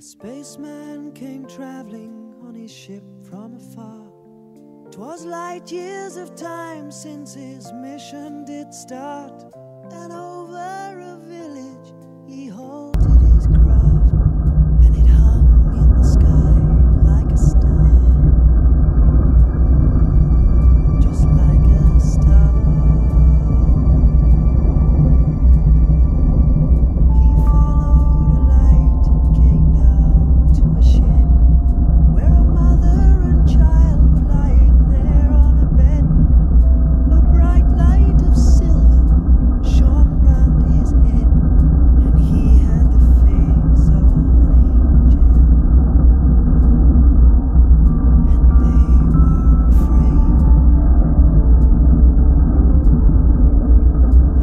Spaceman came traveling on his ship from afar. 'Twas light years of time since his mission did start, and over a village he halted his craft, and it hung in the sky like a star, just like a star. He followed a light and came down to a shed where a mother and child were lying there on a bed. A bright light of silver shone round his head, and he had the face of an angel, and they were afraid.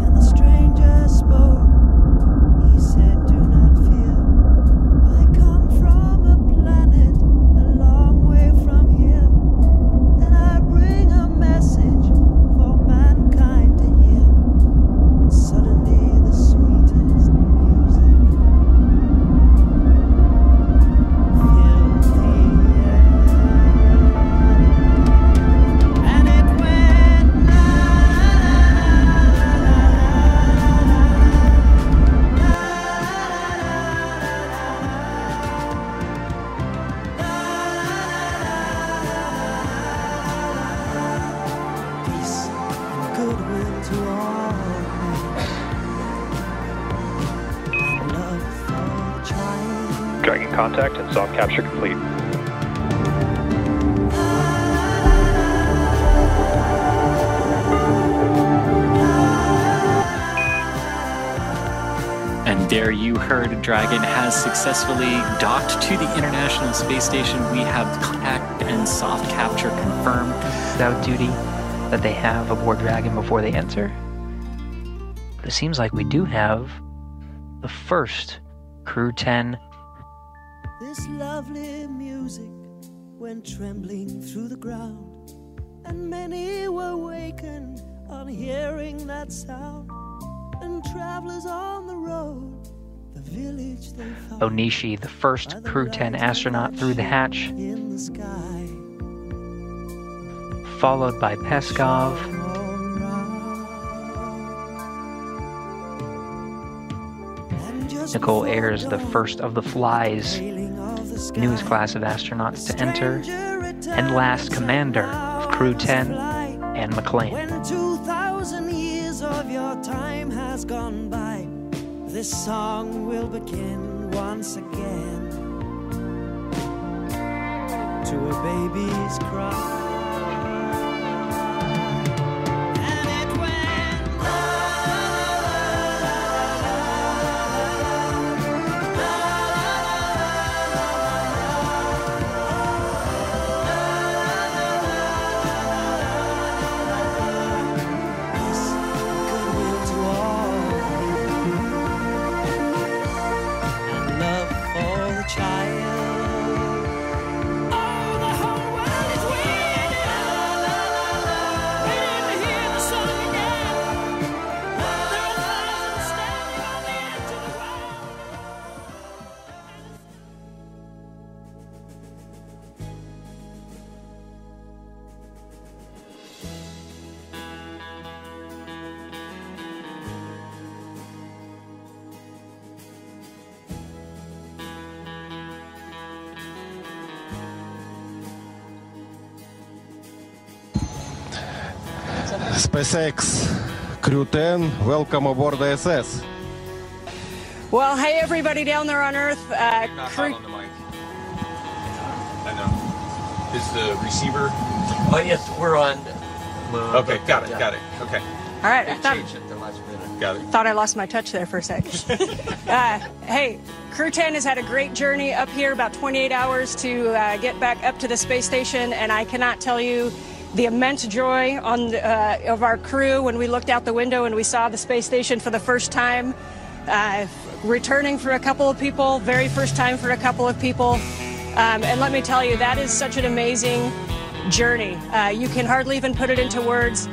And the stranger spoke. He said, "Do not fear. I come from a planet a long way from here, and I bring a message for mankind to hear." And suddenly the sweetest music filled the air, and it went la peace and goodwill to all men, and love for the child. Dragon contact and soft capture complete. And there you heard, Dragon has successfully docked to the International Space Station. We have contact and soft capture confirmed. Without duty that they have aboard Dragon before they enter. But it seems like we do have the first Crew 10. This lovely music went trembling through the ground, and many were wakened on hearing that sound. And travelers on the road, the village they found, Onishi, the first Crew 10 astronaut through the hatch, in the sky, followed by Peskov, all round. And just Nicole before Ayers, the dawn, first of the Fly's paling of the sky, newest class of astronauts to enter, stranger returned and last commander of Crew 10, fly. Anne McLean. When 2,000 years of your time has gone by, this song will begin once again, to a baby's cry. And it went la, peace and goodwill to all people, and love for the child. Oh, the whole world is waiting, waiting to hear the song again. There are thousands standing on the edge of the world. SpaceX Crew 10, welcome aboard the SS. Well, hey everybody down there on Earth. Not hot on the mic. I know. Is the receiver? Oh yes, we're on. Okay, got it. Okay, All right, I They thought, changed it the last minute. got it. thought I lost my touch there for a sec. Hey, Crew 10 has had a great journey up here, about 28 hours to get back up to the space station, and I cannot tell you the immense joy of our crew when we looked out the window and we saw the space station for the first time. Returning for a couple of people, very first time for a couple of people. And let me tell you, that is such an amazing journey. You can hardly even put it into words.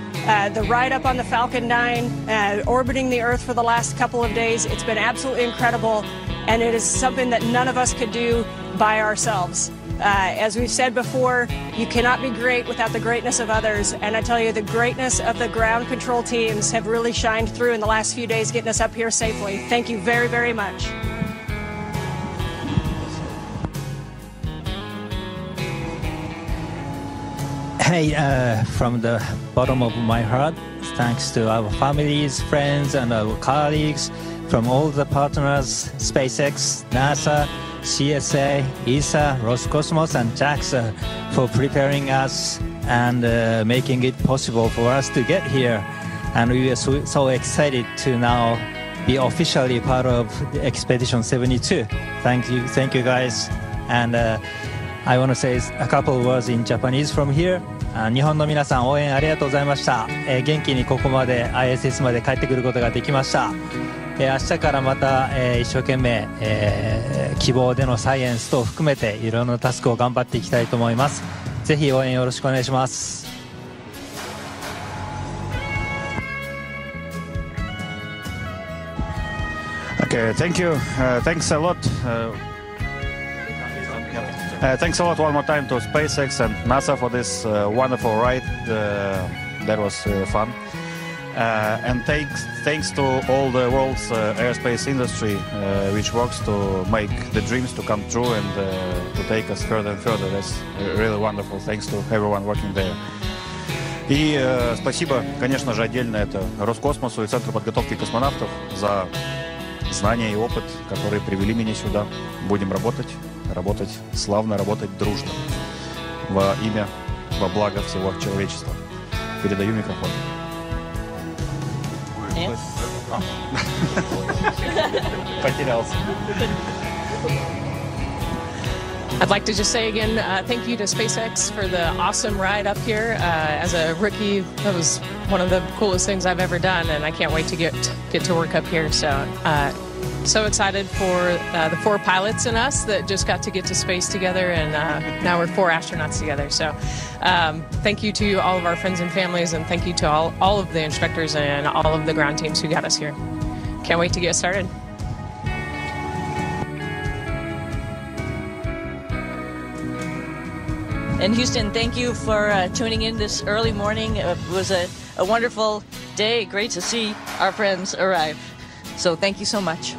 the ride up on the Falcon 9, orbiting the Earth for the last couple of days. It's been absolutely incredible, and it is something that none of us could do by ourselves. As we've said before, you cannot be great without the greatness of others, and I tell you, the greatness of the ground control teams have really shined through in the last few days, getting us up here safely. Thank you very, very much. Hey, from the bottom of my heart, thanks to our families, friends, and our colleagues from all the partners, SpaceX, NASA, CSA, ESA, Roscosmos, and JAXA for preparing us and making it possible for us to get here. And we are so excited to now be officially part of the Expedition 72. Thank you guys. And I want to say a couple of words in Japanese from here. 日本の皆さん応援ありがとうございました。元気にここまで ISS まで帰ってくることができました。明日からまた、一生懸命、希望でのサイエンス等を含めていろんなタスクを頑張っていきたいと思います。ぜひ応援よろしくお願いします。Okay, thank you. Thanks a lot. Thanks a lot one more time to SpaceX and NASA for this wonderful ride. That was fun. And thanks to all the world's aerospace industry, which works to make the dreams to come true and to take us further and further. That's really wonderful. Thanks to everyone working there. И спасибо, конечно же, отдельно это Роскосмосу и Центру подготовки космонавтов за знания и опыт, которые привели меня сюда. Будем работать славно, работать дружно. Во имя, во благо всего человечества. Передаю микрофон. Потерялся. I'd like to just say again, thank you to SpaceX for the awesome ride up here. As a rookie, that was one of the coolest things I've ever done, and I can't wait to get to work up here. So excited for the 4 pilots and us that just got to get to space together, and now we're 4 astronauts together. So thank you to all of our friends and families, and thank you to all of the instructors and all of the ground teams who got us here. Can't wait to get started. And Houston, thank you for tuning in this early morning. It was a wonderful day. Great to see our friends arrive. So thank you so much.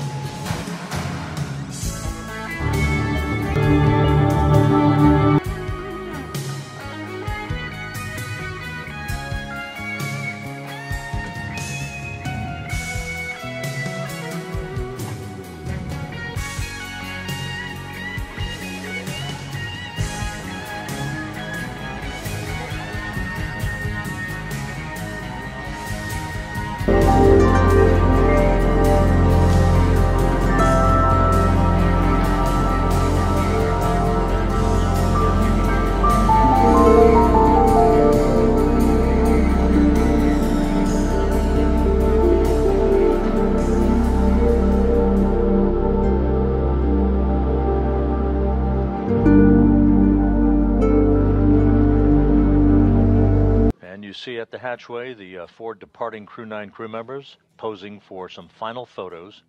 You see at the hatchway the 4 departing Crew 9 crew members posing for some final photos.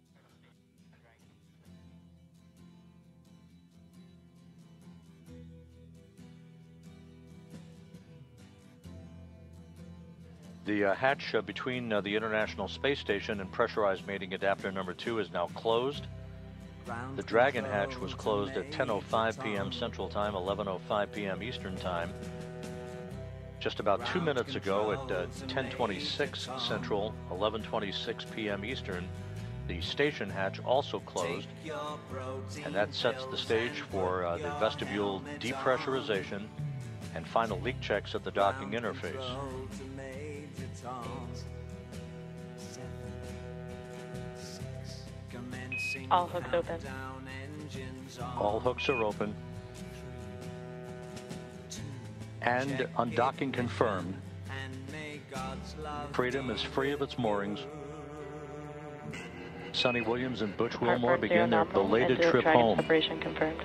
The hatch between the International Space Station and pressurized mating adapter number 2 is now closed. The Dragon hatch was closed at 10:05 p.m. Central Time, 11:05 p.m. Eastern Time. Just about 2 minutes ago at 10:26 Central, 11:26 p.m. Eastern, the station hatch also closed, and that sets the stage for the vestibule depressurization and final leak checks at the docking interface. All hooks open. All hooks are open. And undocking confirmed. Freedom is free of its moorings. Sonny Williams and Butch Wilmore begin their belated trip home. Separation confirmed.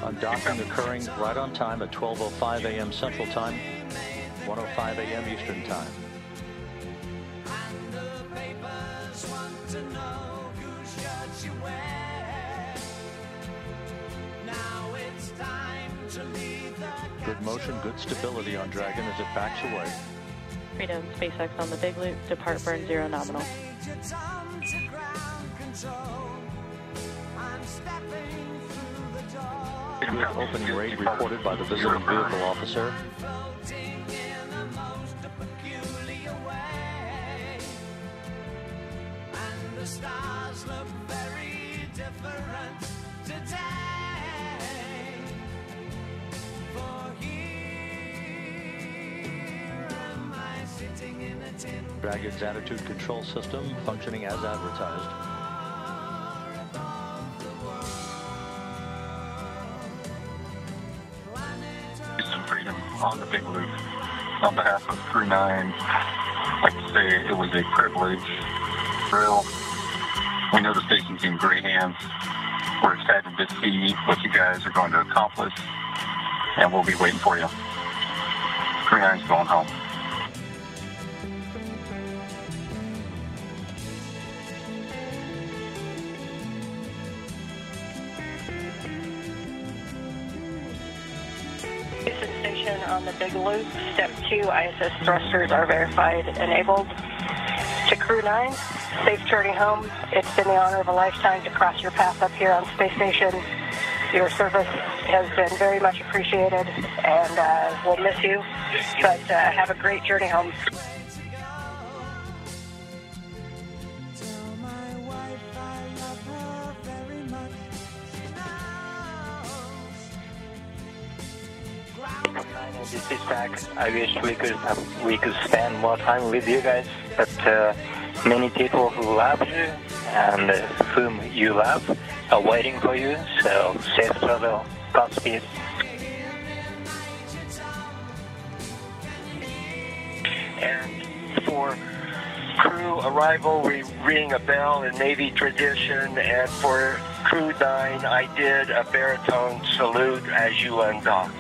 Undocking occurring right on time at 12:05 a.m. Central Time, 1:05 a.m. Eastern Time. Good motion, good stability on Dragon as it backs away. Freedom, SpaceX on the big loop, depart burn 0 nominal. Opening rate reported by the visiting vehicle officer. Dragon's attitude control system functioning as advertised. Houston Freedom on the big loop. On behalf of Crew 9, I'd like to say it was a privilege. Real. We know the station's in great hands. We're excited to see what you guys are going to accomplish, and we'll be waiting for you. Crew 9's going home. Houston Station on the big loop. Step 2, ISS thrusters are verified enabled. To Crew 9, safe journey home. It's been the honor of a lifetime to cross your path up here on Space Station. Your service has been very much appreciated, and we'll miss you, but have a great journey home. This is back. I wish we could spend more time with you guys, but many people who love you and whom you love are waiting for you. So safe travel, Godspeed. And for crew arrival, we ring a bell in Navy tradition, and for Crew 9, I did a baritone salute as you undocked.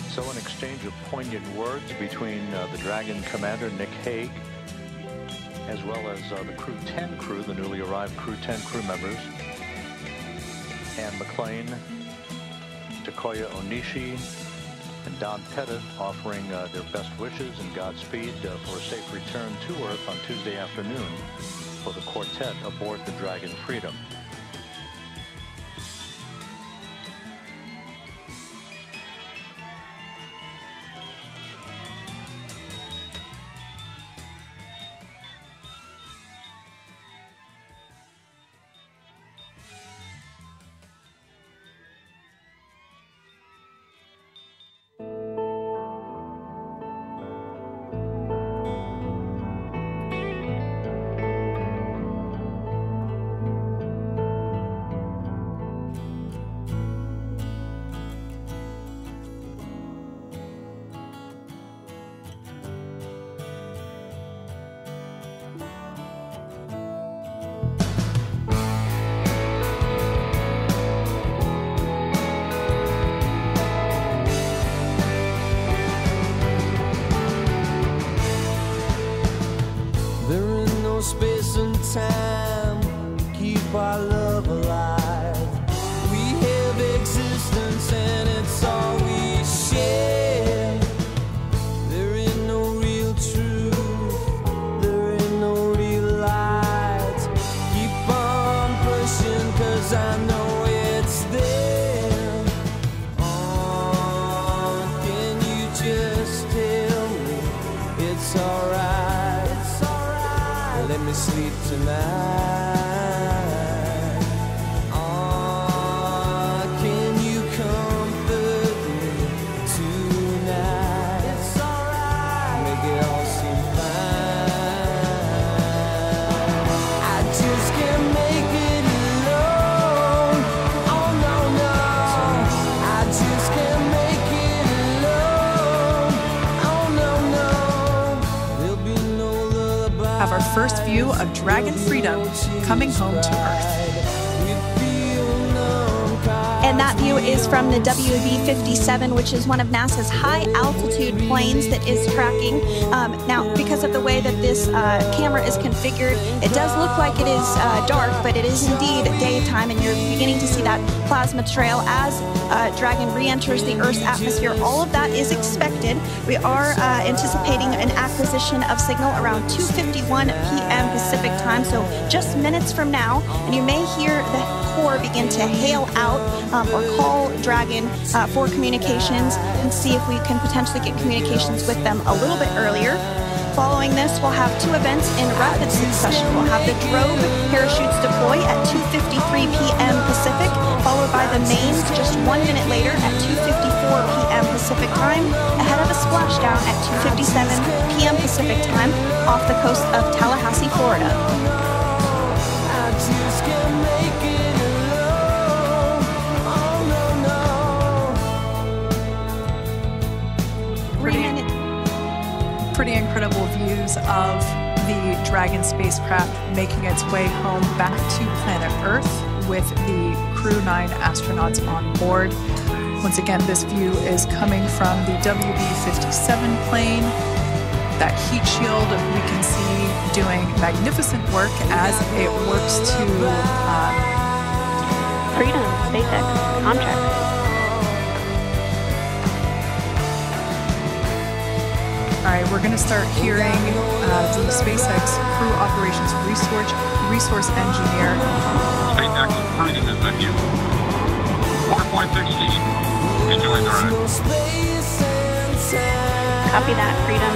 So an exchange of poignant words between the Dragon commander, Nick Hague, as well as the Crew 10 crew, the newly arrived Crew 10 crew members, Ann McLean, Takoya Onishi, and Don Pettit offering their best wishes and Godspeed for a safe return to Earth on Tuesday afternoon for the quartet aboard the Dragon Freedom. first view of Dragon Freedom coming home to Earth. And that view is from the WB-57, which is one of NASA's high-altitude planes that is tracking. Now, because of the way that this camera is configured, it does look like it is dark, but it is indeed daytime, and you're beginning to see that plasma trail as Dragon re-enters the Earth's atmosphere. All of that is expected. We are anticipating an acquisition of signal around 2:51 p.m. Pacific time, so just minutes from now, and you may hear the core begin to hail out or call Dragon for communications and see if we can potentially get communications with them a little bit earlier. Following this, we'll have two events in rapid succession. We'll have the drogue parachutes deploy at 2:53 p.m. Pacific, followed by the mains just 1 minute later at 2:54 p.m. Pacific time, ahead of a splashdown at 2:57 p.m. Pacific time off the coast of Tallahassee, Florida. Pretty incredible views of the Dragon spacecraft making its way home back to planet Earth with the Crew 9 astronauts on board. Once again, this view is coming from the WB-57 plane. That heat shield we can see doing magnificent work as it works to Freedom, SpaceX, contract. All right, we're going to start hearing the SpaceX Crew Operations Resource Engineer. SpaceX Freedom is with you. 4.16. Enjoy the ride. Copy that, Freedom.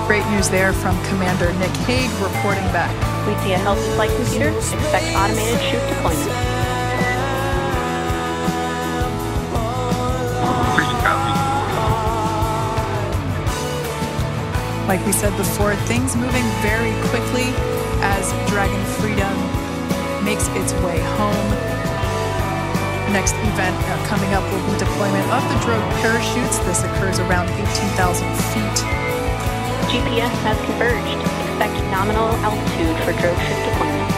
Great news there from Commander Nick Hague reporting back. We see a healthy flight computer. Expect automated chute deployment. Like we said before, things moving very quickly as Dragon Freedom makes its way home. Next event coming up will be deployment of the drogue parachutes. This occurs around 18,000 feet. GPS has converged. Expect nominal altitude for drogue ship deployment.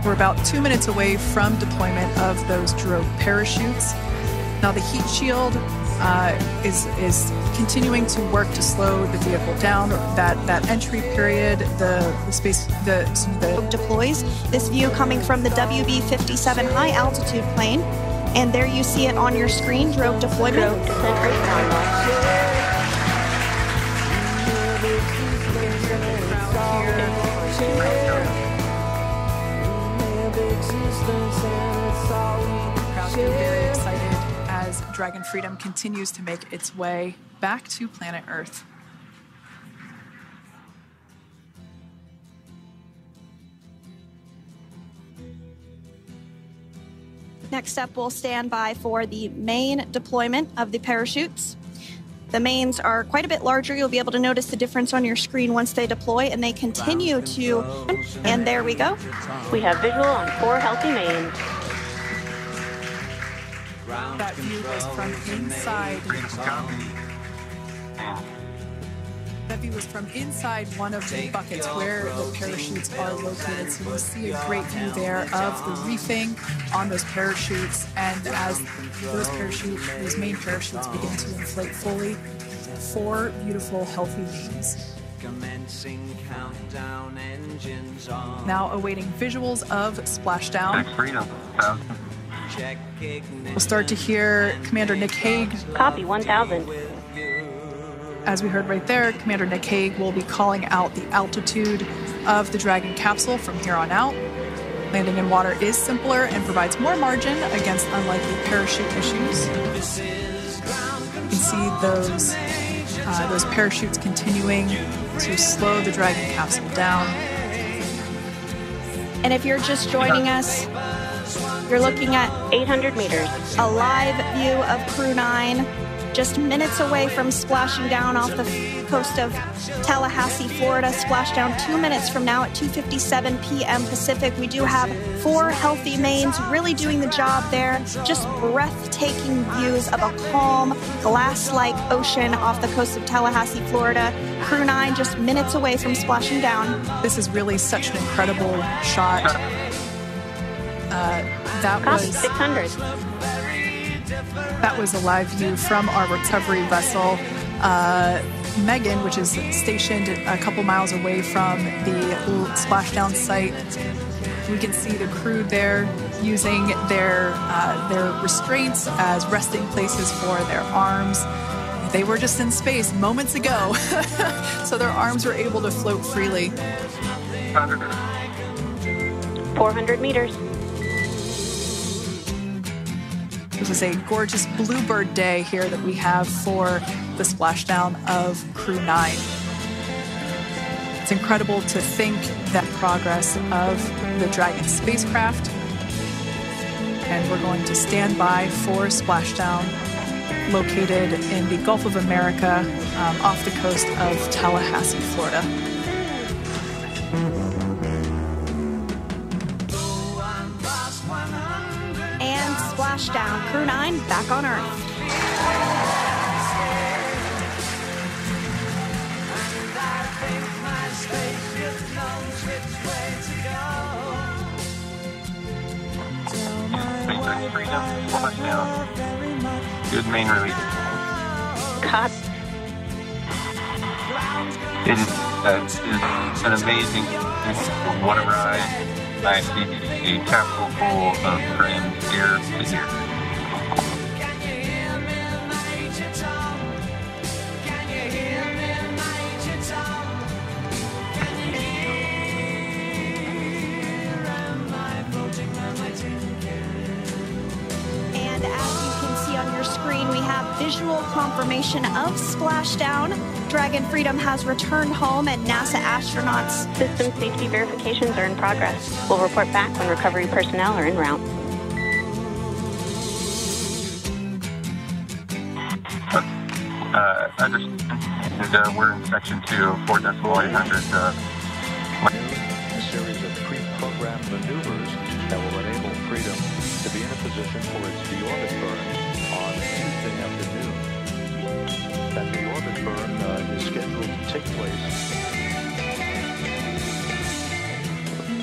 We're about 2 minutes away from deployment of those drogue parachutes. Now the heat shield is continuing to work to slow the vehicle down. That entry period, the deploys. This view coming from the WB-57 high altitude plane, and there you see it on your screen. Drogue deployment. Drogue descent rate nominal. Very excited as Dragon Freedom continues to make its way back to planet Earth. Next up, we'll stand by for the main deployment of the parachutes. The mains are quite a bit larger. You'll be able to notice the difference on your screen once they deploy, and they continue to, and there we go. We have visual on 4 healthy mains. That view was from inside. That view was from inside one of the buckets where the parachutes are located. So you see a great view there of the reefing on those parachutes, and as those main parachutes begin to inflate fully, 4 beautiful, healthy mains. Now awaiting visuals of splashdown. We'll start to hear Commander Nick Hague. Copy, 1000. As we heard right there, Commander Nick Hague will be calling out the altitude of the Dragon capsule from here on out. Landing in water is simpler and provides more margin against unlikely parachute issues. You can see those parachutes continuing to slow the Dragon capsule down. And if you're just joining us, you're looking at 800 meters. A live view of Crew 9 just minutes away from splashing down off the coast of Tallahassee, Florida. Splashdown 2 minutes from now at 2:57 p.m. Pacific. We do have 4 healthy mains really doing the job there. Just breathtaking views of a calm, glass-like ocean off the coast of Tallahassee, Florida. Crew 9 just minutes away from splashing down. This is really such an incredible shot. That was 600. That was a live view from our recovery vessel, Megan, which is stationed a couple miles away from the splashdown site. We can see the crew there using their restraints as resting places for their arms. They were just in space moments ago, so their arms were able to float freely. 400 meters. This is a gorgeous bluebird day here that we have for the splashdown of Crew 9. It's incredible to think that progress of the Dragon spacecraft. And we're going to stand by for splashdown located in the Gulf of America off the coast of Tallahassee, Florida. And splashdown. Crew 9 back on Earth. Freedom, splashdown. Good main release. Cut. It is an amazing what a ride. I see a capsule full of friends ear to ear. And as you can see on your screen, we have visual confirmation of splashdown. Dragon Freedom has returned home, and NASA astronauts. System safety verifications are in progress. We'll report back when recovery personnel are en route. Understand. We're in section 2, 4.800. A series of pre-programmed maneuvers that will enable Freedom to be in a position for its deorbit burn on Tuesday afternoon. That deorbit burn is scheduled to take place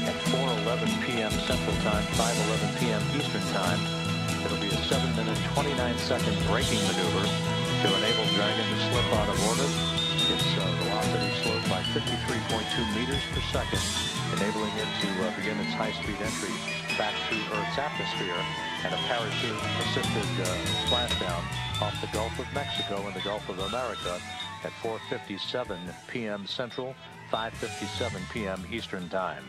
at 4:11 p.m. Central Time, 5:11 p.m. Eastern Time. It'll be a 7-minute, 29-second braking maneuver to enable Dragon to slip out of orbit. Its velocity slowed by 53.2 meters per second, enabling it to begin its high-speed entry back to Earth's atmosphere and a parachute-assisted splashdown off the Gulf of Mexico and the Gulf of America at 4:57 p.m. Central, 5:57 p.m. Eastern Time.